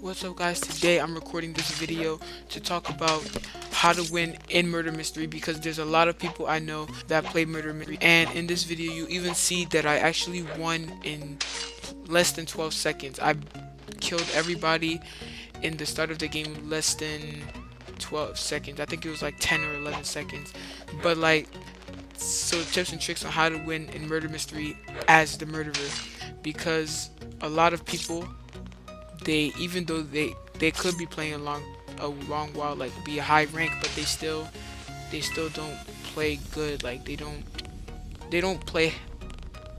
What's up guys, today I'm recording this video to talk about how to win in Murder Mystery because there's a lot of people I know that play Murder Mystery, and in this video you even see that I actually won in less than 12 seconds. I killed everybody in the start of the game in less than 12 seconds. I think it was like 10 or 11 seconds. But like, so tips and tricks on how to win in Murder Mystery as the murderer, because a lot of people, they, even though they could be playing a long while, like be a high rank, but they still don't play good. Like they don't play,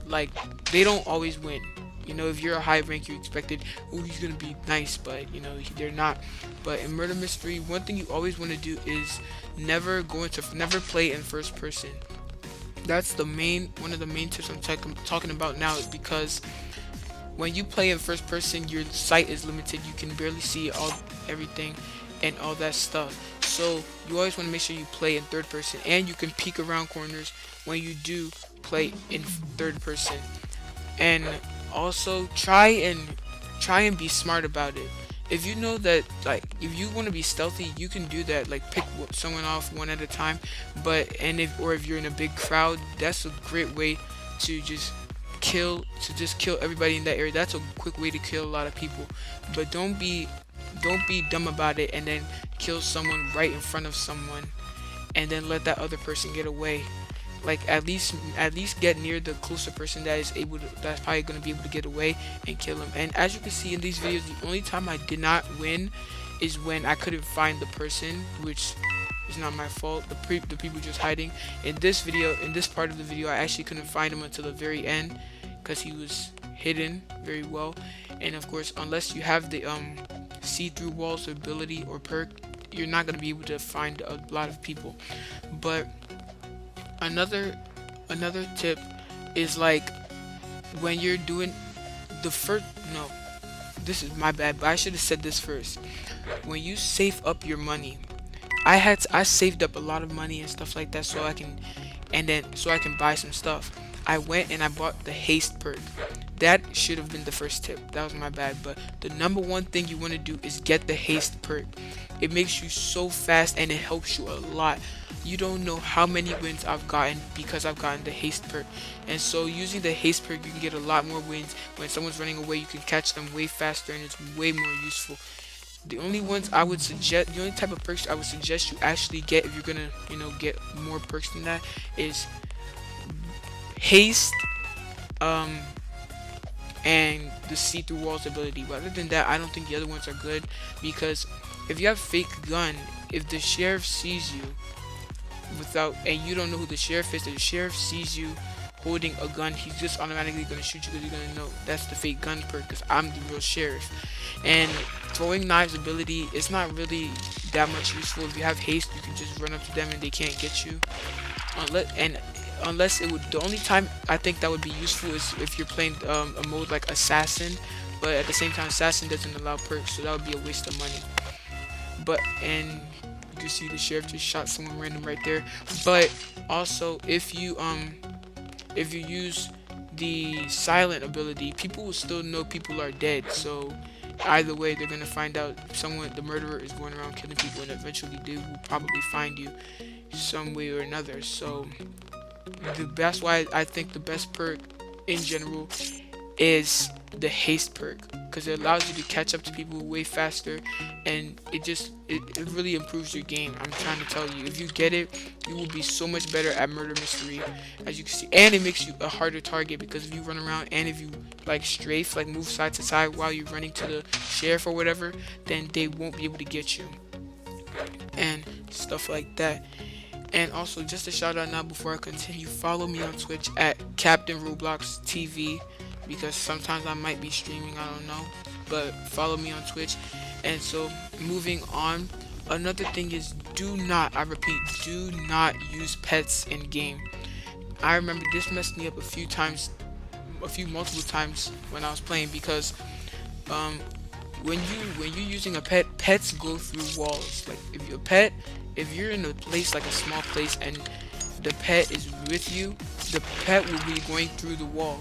like they don't always win. You know, if you're a high rank, you expected, oh, he's gonna be nice, but you know they're not. But in Murder Mystery, one thing you always want to do is never play in first person. That's one of the main tips I'm talking about now, because when you play in first person, your sight is limited. You can barely see everything and all that stuff. So you always want to make sure you play in third person, and you can peek around corners when you do play in third person. And also try and be smart about it. If you know that, like, if you want to be stealthy, you can do that, like pick someone off one at a time. But if you're in a big crowd, that's a great way to just kill everybody in that area. That's a quick way to kill a lot of people. But don't be dumb about it and then kill someone right in front of someone and then let that other person get away. Like, at least get near the closer person that's probably going to be able to get away and kill him. And as you can see in these videos, the only time I did not win is when I couldn't find the person, which is not my fault. The people just hiding. In this part of the video, I actually couldn't find him until the very end because he was hidden very well. And of course, unless you have the see-through walls ability or perk, you're not going to be able to find a lot of people. But another tip is, like, when you're doing the first, no, this is my bad, but I should have said this first. When you save up your money, I saved up a lot of money and stuff like that so I can buy some stuff. I went and I bought the haste perk. That should have been the first tip. That was my bad. But the number one thing you want to do is get the haste perk. It makes you so fast and it helps you a lot. You don't know how many wins I've gotten because I've gotten the haste perk. And so using the haste perk, you can get a lot more wins. When someone's running away, you can catch them way faster, and it's way more useful. The only type of perks I would suggest you actually get if you're gonna, get more perks than that, is haste, and the see-through walls ability. But other than that, I don't think the other ones are good, because if you have fake gun, if the sheriff sees you and you don't know who the sheriff is, if the sheriff sees you holding a gun, he's just automatically gonna shoot you because he's gonna know that's the fake gun perk, because I'm the real sheriff. And throwing knives ability is not really that much useful. If you have haste, you can just run up to them and they can't get you. The only time I think that would be useful is if you're playing a mode like assassin, but at the same time assassin doesn't allow perks, so that would be a waste of money. And you see the sheriff just shot someone random right there. But also, if you use the silent ability, people will still know people are dead. So either way, they're gonna find out the murderer is going around killing people, and eventually they will probably find you some way or another. So that's why I think the best perk in general is the haste perk, because it allows you to catch up to people way faster, and it really improves your game. I'm trying to tell you, if you get it, you will be so much better at Murder Mystery, as you can see. And it makes you a harder target, because if you run around and if you like strafe, like move side to side while you're running to the sheriff or whatever, then they won't be able to get you and stuff like that. And also, just a shout out now before I continue, follow me on Twitch at CaptainRobloxTV, because sometimes I might be streaming, I don't know, but follow me on Twitch. And so, multiple on, another thing is, I repeat, do not use pets in game. I remember this messed me up multiple times when I was playing, because when you're using a pet, pets go through walls. Like, if you're in a place, like a small place, and the pet is with you, the pet will be going through the wall.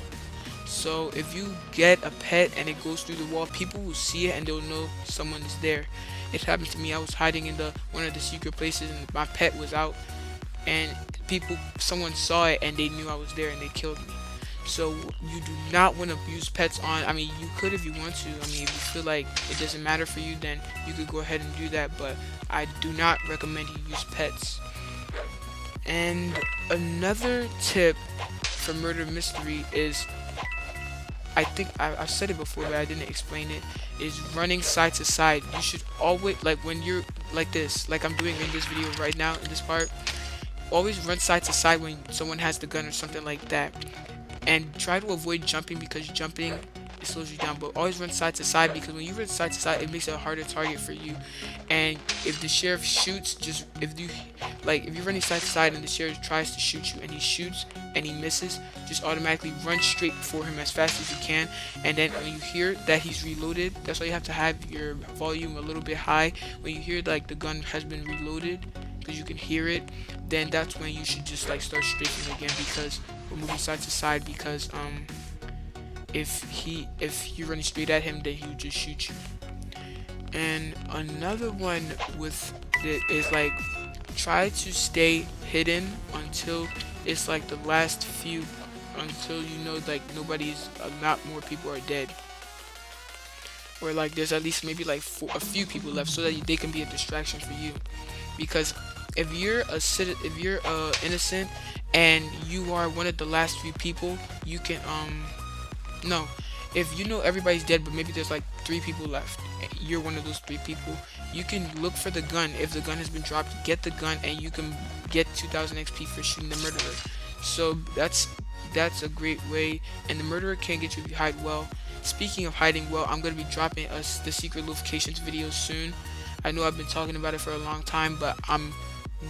So if you get a pet and it goes through the wall, people will see it and they'll know someone is there. It happened to me. I was hiding in the one of the secret places and my pet was out, and someone saw it and they knew I was there and they killed me. So you do not want to use pets on. I mean, you could if you want to. I mean, if you feel like it doesn't matter for you, then you could go ahead and do that. But I do not recommend you use pets. And another tip for murder mystery is, I think I've said it before, but I didn't explain it, is running side to side. You should always, like when you're like this, like I'm doing in this video right now, in this part, always run side to side when someone has the gun or something like that. And try to avoid jumping, because jumping, it slows you down. But always run side to side, because when you run side to side, it makes it a harder target for you. And if the sheriff shoots, if you're running side to side and the sheriff tries to shoot you and he shoots and he misses, just automatically run straight for him as fast as you can. And then when you hear that he's reloaded, that's why you have to have your volume a little bit high. When you hear like the gun has been reloaded, because you can hear it, then that's when you should just like start strafing again, because we're moving side to side, because if you're running straight at him, then he'll just shoot you. And another one with it is like, try to stay hidden until it's like the last few, until you know like not more people are dead, or like there's at least maybe like a few people left, so that they can be a distraction for you. Because if you're innocent and you are one of the last few people, you can no, if you know everybody's dead but maybe there's like 3 people left, you're one of those 3 people, you can look for the gun. If the gun has been dropped, get the gun and you can get 2000 XP for shooting the murderer. So that's a great way, and the murderer can't get you if you hide well. Speaking of hiding well, I'm going to be dropping us the secret locations video soon. I know I've been talking about it for a long time, but I'm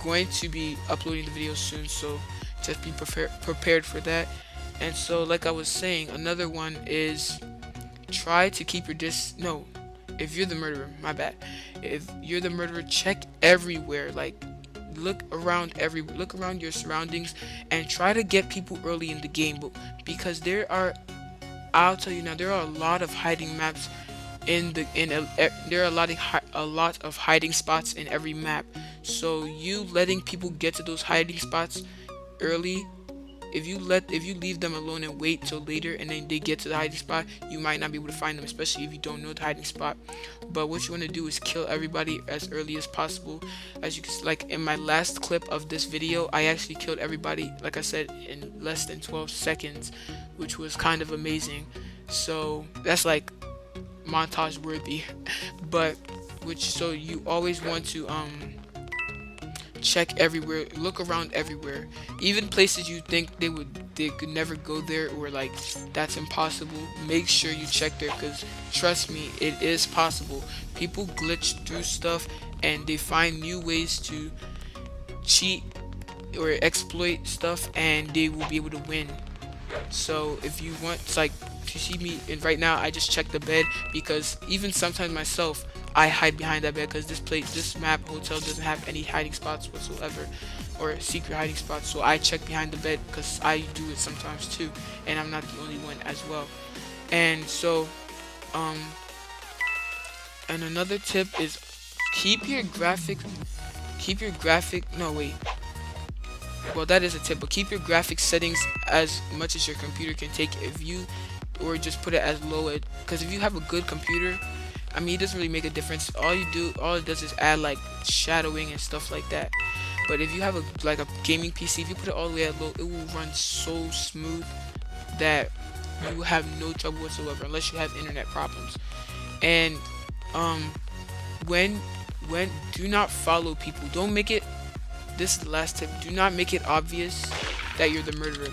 going to be uploading the video soon, so just be prepared for that. And so like I was saying, another one is try to keep your if you're the murderer, my bad, if you're the murderer, check everywhere. Like look around your surroundings and try to get people early in the game, because I'll tell you now, there are a lot of hiding maps there are a lot of hiding spots in every map. So you letting people get to those hiding spots early, if you leave them alone and wait till later and then they get to the hiding spot, you might not be able to find them, especially if you don't know the hiding spot. But what you want to do is kill everybody as early as possible. As you can see, like in my last clip of this video, I actually killed everybody, like I said, in less than 12 seconds, which was kind of amazing. So that's like montage worthy. So you always want to check everywhere, look around everywhere, even places you think they could never go there, or like that's impossible. Make sure you check there, because trust me, it is possible. People glitch through stuff and they find new ways to cheat or exploit stuff, and they will be able to win. So if you want, it's like, if you see me, and right now I just checked the bed, because even sometimes myself, I hide behind that bed, because this map hotel doesn't have any hiding spots whatsoever, or secret hiding spots. So I check behind the bed, because I do it sometimes too, and I'm not the only one as well. And so and another tip is well, that is a tip, but keep your graphics settings as much as your computer can take, or just put it as low, because if you have a good computer, I mean, it doesn't really make a difference. All it does is add like shadowing and stuff like that. But if you have a gaming PC, if you put it all the way at low, it will run so smooth that you will have no trouble whatsoever, unless you have internet problems. And when do not follow people. Don't make it, this is the last tip, do not make it obvious that you're the murderer.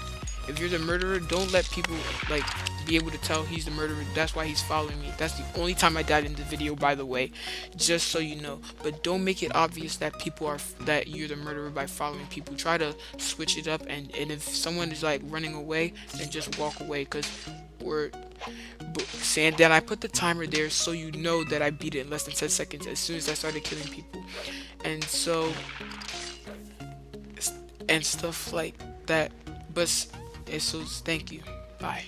If you're the murderer, don't let people like be able to tell he's the murderer. That's why he's following me. That's the only time I died in the video, by the way, just so you know. But don't make it obvious that that you're the murderer by following people. Try to switch it up, and if someone is like running away, then just walk away, because and then I put the timer there so you know that I beat it in less than 10 seconds as soon as I started killing people. And so and stuff like that. So thank you. Bye.